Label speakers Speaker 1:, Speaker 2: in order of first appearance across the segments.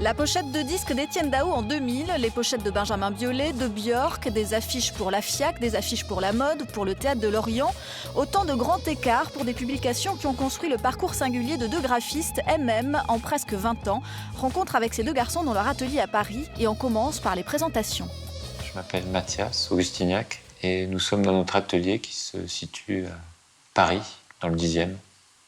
Speaker 1: La pochette de disque d'Étienne Dao en 2000, les pochettes de Benjamin Biolay, de Björk, des affiches pour la FIAC, des affiches pour la mode, pour le Théâtre de Lorient. Autant de grands écarts pour des publications qui ont construit le parcours singulier de deux graphistes, en presque 20 ans. Rencontre avec ces deux garçons dans leur atelier à Paris et on commence par les présentations.
Speaker 2: Je m'appelle Mathias Augustiniak et nous sommes dans notre atelier qui se situe à Paris, dans le 10e.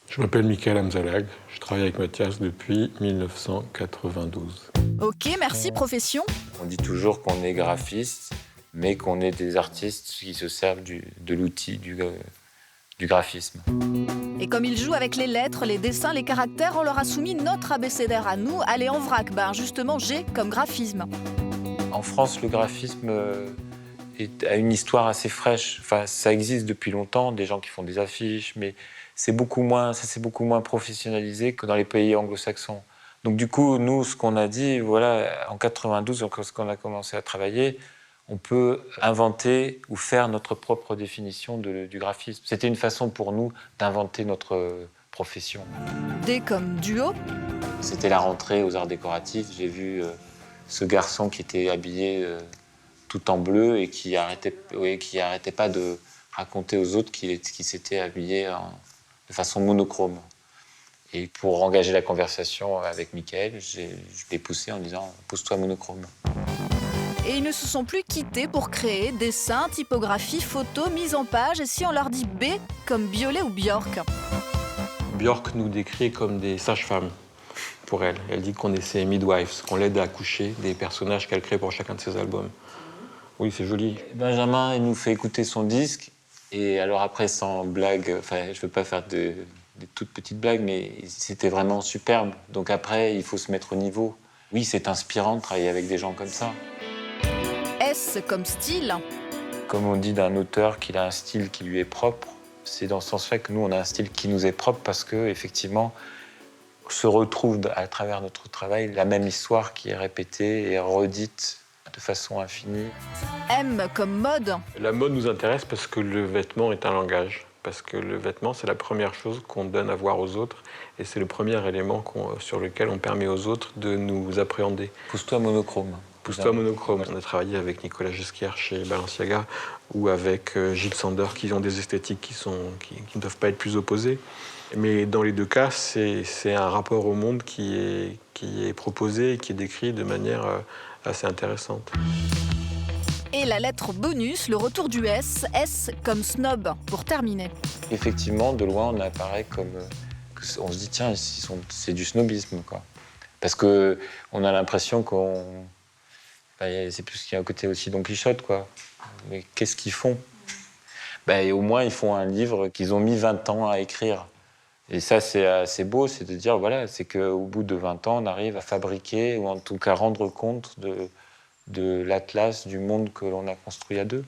Speaker 3: Je m'appelle Michael Amzalag, je travaille avec Mathias depuis 1992.
Speaker 1: Ok, merci, profession.
Speaker 2: On dit toujours qu'on est graphiste, mais qu'on est des artistes qui se servent de l'outil du graphisme.
Speaker 1: Et comme ils jouent avec les lettres, les dessins, les caractères, on leur a soumis notre abécédaire à nous. Allez, en vrac, justement, G comme graphisme.
Speaker 2: En France, le graphisme a une histoire assez fraîche. Enfin, ça existe depuis longtemps, des gens qui font des affiches, mais ça s'est beaucoup moins professionnalisé que dans les pays anglo-saxons. Donc du coup, nous, ce qu'on a dit, voilà, en 92, lorsqu'on a commencé à travailler, on peut inventer ou faire notre propre définition du graphisme. C'était une façon pour nous d'inventer notre profession.
Speaker 1: D comme duo.
Speaker 2: C'était la rentrée aux arts décoratifs. J'ai vu ce garçon qui était habillé tout en bleu et qui arrêtait pas de raconter aux autres qu'il s'était habillé de façon monochrome. Et pour engager la conversation avec Michael, je l'ai poussé en disant « pousse-toi monochrome ».
Speaker 1: Et ils ne se sont plus quittés pour créer dessins, typographie, photos, mise en page. Et si on leur dit B comme Biolay ou Björk?
Speaker 3: Björk nous décrit comme des sages-femmes pour elle. Elle dit qu'on est ses midwives, qu'on l'aide à accoucher des personnages qu'elle crée pour chacun de ses albums. Oui, c'est joli.
Speaker 2: Benjamin, il nous fait écouter son disque. Et alors après, sans blague, enfin, je ne veux pas faire des toutes petites blagues, mais c'était vraiment superbe. Donc après, il faut se mettre au niveau. Oui, c'est inspirant de travailler avec des gens comme ça.
Speaker 1: S comme style.
Speaker 2: Comme on dit d'un auteur qu'il a un style qui lui est propre, c'est dans ce sens-là que nous, on a un style qui nous est propre parce qu'effectivement, se retrouve à travers notre travail la même histoire qui est répétée et redite de façon infinie.
Speaker 1: M comme mode.
Speaker 3: La mode nous intéresse parce que le vêtement est un langage. Parce que le vêtement, c'est la première chose qu'on donne à voir aux autres. Et c'est le premier élément sur lequel on permet aux autres de nous appréhender.
Speaker 2: Pousse-toi monochrome.
Speaker 3: Pousse-toi monochrome. On a travaillé avec Nicolas Ghesquière chez Balenciaga ou avec Gilles Sander qui ont des esthétiques qui ne doivent pas être plus opposées. Mais dans les deux cas, c'est un rapport au monde qui est proposé et qui est décrit de manière assez intéressante.
Speaker 1: Et la lettre bonus, le retour du S, S comme snob, pour terminer.
Speaker 2: Effectivement, de loin, on apparaît comme... on se dit, tiens, c'est du snobisme, quoi. Parce qu'on a l'impression qu'on... c'est plus qu'il y a un côté aussi Don Quichotte, quoi. Mais qu'est-ce qu'ils font? Au moins, ils font un livre qu'ils ont mis 20 ans à écrire. Et ça, c'est assez beau, c'est de dire, voilà, c'est qu'au bout de 20 ans, on arrive à fabriquer, ou en tout cas rendre compte de l'atlas du monde que l'on a construit à deux.